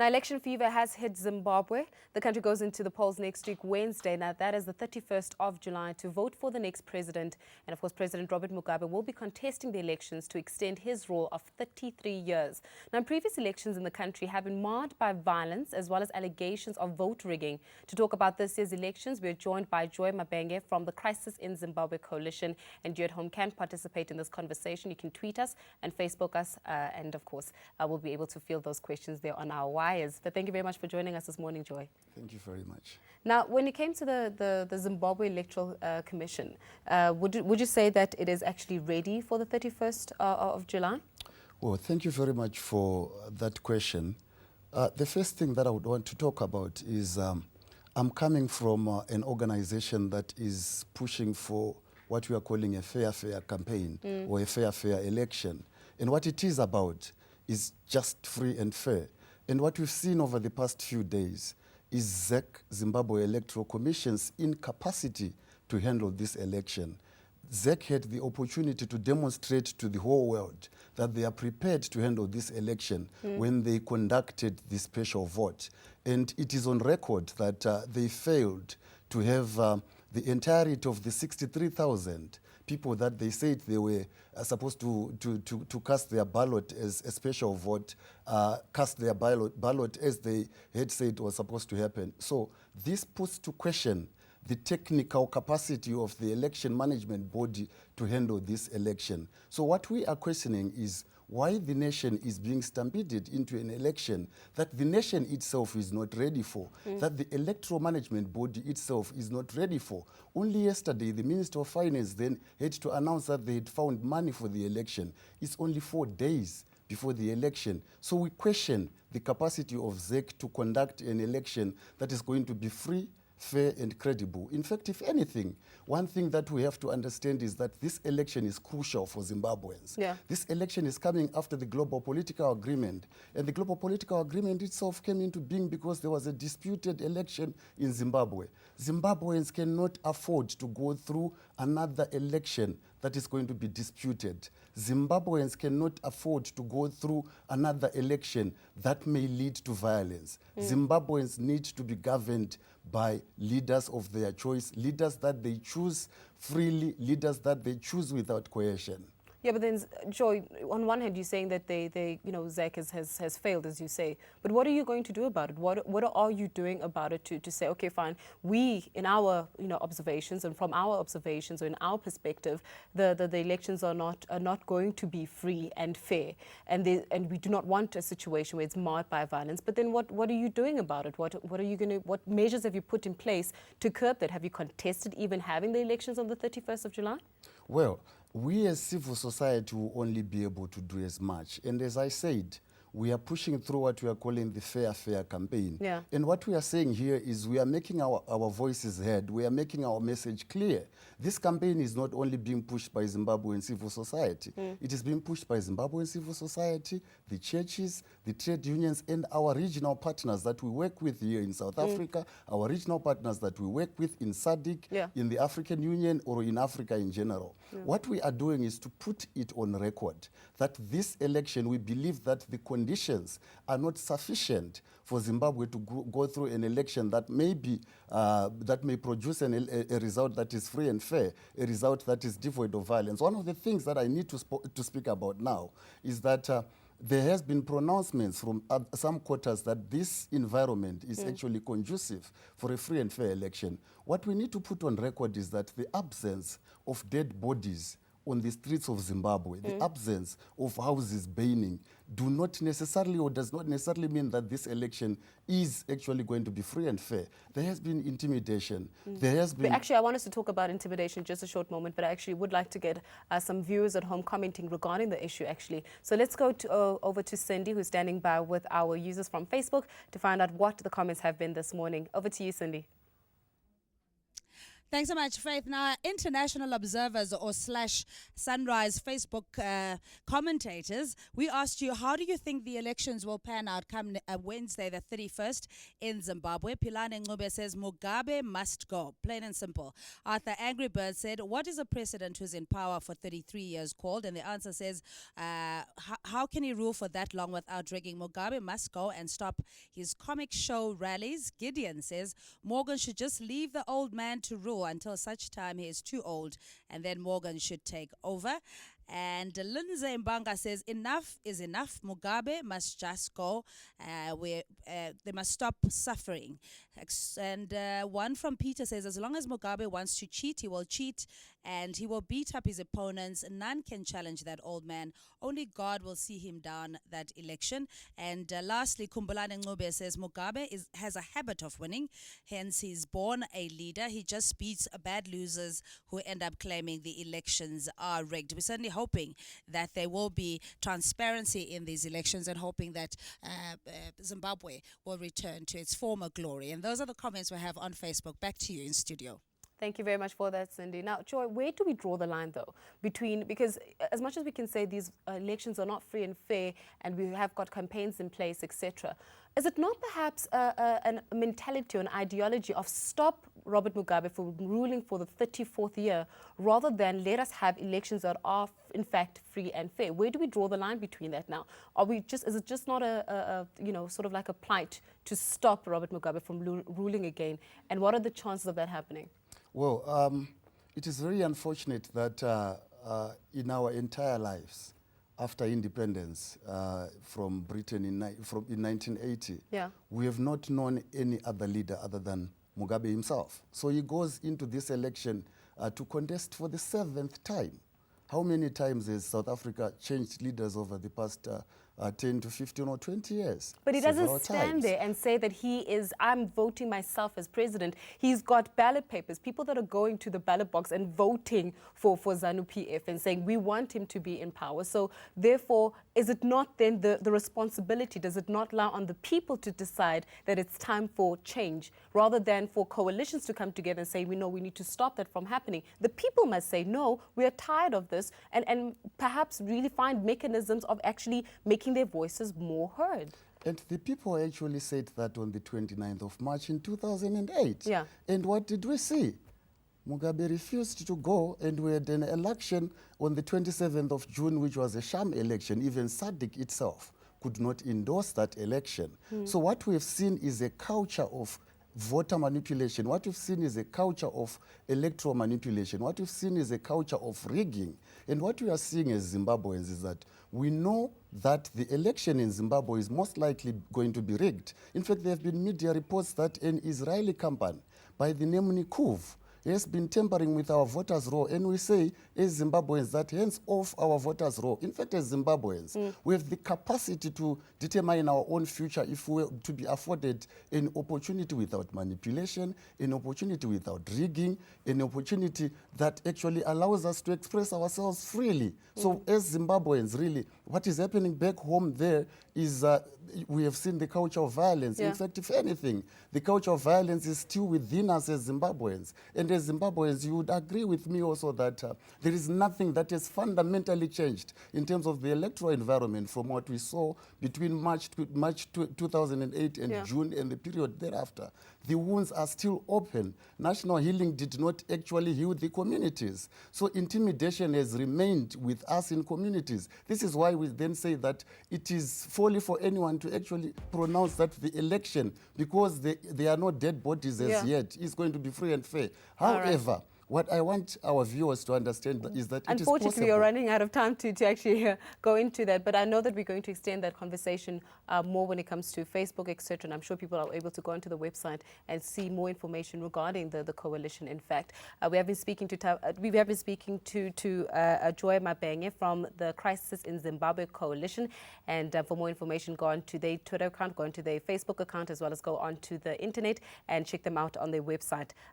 Now, election fever has hit Zimbabwe. The country goes into the polls next week, Wednesday. Now, that is the 31st of July, to vote for the next president. And, of course, President Robert Mugabe will be contesting the elections to extend his rule of 33 years. Now, previous elections in the country have been marred by violence as well as allegations of vote rigging. To talk about this year's elections, we're joined by Joy Mabenge from the Crisis in Zimbabwe Coalition. And you at home can participate in this conversation. You can tweet us and Facebook us. And, of course, we'll be able to field those questions there on our wires. But thank you very much for joining us this morning, Joy. Thank you very much. Now, when it came to the Zimbabwe Electoral Commission, would you say that it is actually ready for the 31st of July? Well, thank you very much for that question. The first thing that I would want to talk about is I'm coming from an organization that is pushing for what we are calling a fair campaign or a fair election. And what it is about is just free and fair. And what we've seen over the past few days is ZEC, Zimbabwe Electoral Commission's incapacity to handle this election. ZEC had the opportunity to demonstrate to the whole world that they are prepared to handle this election when they conducted the special vote. And it is on record that they failed to have the entirety of the 63,000 people that they said they were supposed to cast their ballot as a special vote, cast their ballot as they had said was supposed to happen. So this puts to question the technical capacity of the election management body to handle this election. So what we are questioning is why the nation is being stampeded into an election that the nation itself is not ready for, that the electoral management body itself is not ready for. Only yesterday, the Minister of Finance then had to announce that they had found money for the election. It's only 4 days before the election. So we question the capacity of ZEC to conduct an election that is going to be free, fair and credible. In fact, if anything, one thing that we have to understand is that this election is crucial for Zimbabweans. Yeah. This election is coming after the global political agreement. And the global political agreement itself came into being because there was a disputed election in Zimbabwe. Zimbabweans cannot afford to go through another election that is going to be disputed. Zimbabweans cannot afford to go through another election that may lead to violence. Zimbabweans need to be governed by leaders of their choice, leaders that they choose freely, leaders that they choose without coercion. Yeah, but then, Joy, on one hand, you're saying that ZEC has failed, as you say. But what are you going to do about it? What are you doing about it to say, okay, fine, we, in our observations and from our observations or in our perspective, the elections are not going to be free and fair, and we do not want a situation where it's marred by violence. But then, what are you doing about it? What measures have you put in place to curb that? Have you contested even having the elections on the 31st of July? Well, we as civil society will only be able to do as much. And as I said, we are pushing through what we are calling the fair campaign. Yeah. And what we are saying here is we are making our voices heard. We are making our message clear. This campaign is not only being pushed by Zimbabwean civil society. It is being pushed by Zimbabwean civil society, the churches, the trade unions, and our regional partners that we work with here in South Africa, our regional partners that we work with in SADC, in the African Union, or in Africa in general. What we are doing is to put it on record that this election, we believe that the conditions are not sufficient for Zimbabwe to go through an election that may produce a result that is free and fair, a result that is devoid of violence. One of the things that I need to speak about now is that there has been pronouncements from some quarters that this environment is actually conducive for a free and fair election. What we need to put on record is that the absence of dead bodies on the streets of Zimbabwe, the absence of houses burning, does not necessarily mean that this election is actually going to be free and fair. There has been intimidation. There has been... But actually, I want us to talk about intimidation just a short moment, but I actually would like to get some viewers at home commenting regarding the issue, actually. So let's go over to Cindy, who's standing by with our users from Facebook to find out what the comments have been this morning. Over to you, Cindy. Thanks so much, Faith. Now, international observers or slash Sunrise Facebook commentators, we asked you, how do you think the elections will pan out come Wednesday, the 31st in Zimbabwe? Pilane Ngube says, Mugabe must go, plain and simple. Arthur Angry Bird said, what is a president who's in power for 33 years called? And the answer says, how can he rule for that long without dragging? Mugabe must go and stop his comic show rallies. Gideon says, Morgan should just leave the old man to rule until such time he is too old, and then Morgan should take over. And Lindsay Mbanga says, enough is enough. Mugabe must just go. They must stop suffering. And one from Peter says, as long as Mugabe wants to cheat, he will cheat, and he will beat up his opponents. None can challenge that old man. Only God will see him down that election. And lastly, Kumbulane Ngube says, Mugabe has a habit of winning, hence he's born a leader. He just beats bad losers who end up claiming the elections are rigged. We certainly hoping that there will be transparency in these elections and hoping that Zimbabwe will return to its former glory. And those are the comments we have on Facebook. Back to you in studio. Thank you very much for that, Cindy. Now, Joy, where do we draw the line, though, because as much as we can say these elections are not free and fair and we have got campaigns in place, etc., is it not perhaps a mentality or an ideology of stop Robert Mugabe from ruling for the 34th year rather than let us have elections that are, in fact, free and fair? Where do we draw the line between that now? Is it just not sort of like a plight to stop Robert Mugabe from ruling again? And what are the chances of that happening? Well, it is very unfortunate that in our entire lives, after independence from Britain in 1980, we have not known any other leader other than Mugabe himself. So he goes into this election to contest for the 7th time. How many times has South Africa changed leaders over the past 10 to 15 or 20 years? But he doesn't stand there and say that I'm voting myself as president. He's got ballot papers, people that are going to the ballot box and voting for ZANU-PF and saying we want him to be in power. So therefore, is it not then the responsibility, does it not lie on the people to decide that it's time for change rather than for coalitions to come together and say, we know we need to stop that from happening? The people must say, no, we are tired of this, and perhaps really find mechanisms of actually making their voices more heard. And the people actually said that on the 29th of March in 2008. Yeah. And what did we see? Mugabe refused to go, and we had an election on the 27th of June, which was a sham election. Even SADC itself could not endorse that election. So what we've seen is a culture of voter manipulation. What we've seen is a culture of electoral manipulation. What we've seen is a culture of rigging. And what we are seeing as Zimbabweans is that we know that the election in Zimbabwe is most likely going to be rigged. In fact, there have been media reports that an Israeli company by the name Nikuv has been tampering with our voters' roll, and we say as Zimbabweans that hands off our voters' roll. In fact, as Zimbabweans, we have the capacity to determine our own future if we were to be afforded an opportunity without manipulation, an opportunity without rigging, an opportunity that actually allows us to express ourselves freely. So as Zimbabweans, really, what is happening back home there is we have seen the culture of violence. In fact, if anything, the culture of violence is still within us as Zimbabweans. And as Zimbabweans, you would agree with me also that there is nothing that has fundamentally changed in terms of the electoral environment from what we saw between March 2008 and June and the period thereafter. The wounds are still open. National healing did not actually heal the communities. So intimidation has remained with us in communities. This is why we then say that it is folly for anyone to actually pronounce that the election, because there are no dead bodies as yet, is going to be free and fair. However, what I want our viewers to understand is that it is possible. Unfortunately, we're running out of time to actually go into that, but I know that we're going to extend that conversation more when it comes to Facebook, etc. And I'm sure people are able to go onto the website and see more information regarding the coalition. In fact, we have been speaking to Joy Mabenge from the Crisis in Zimbabwe Coalition. And for more information, go on to their Twitter account, go on to their Facebook account, as well as go onto the internet and check them out on their website.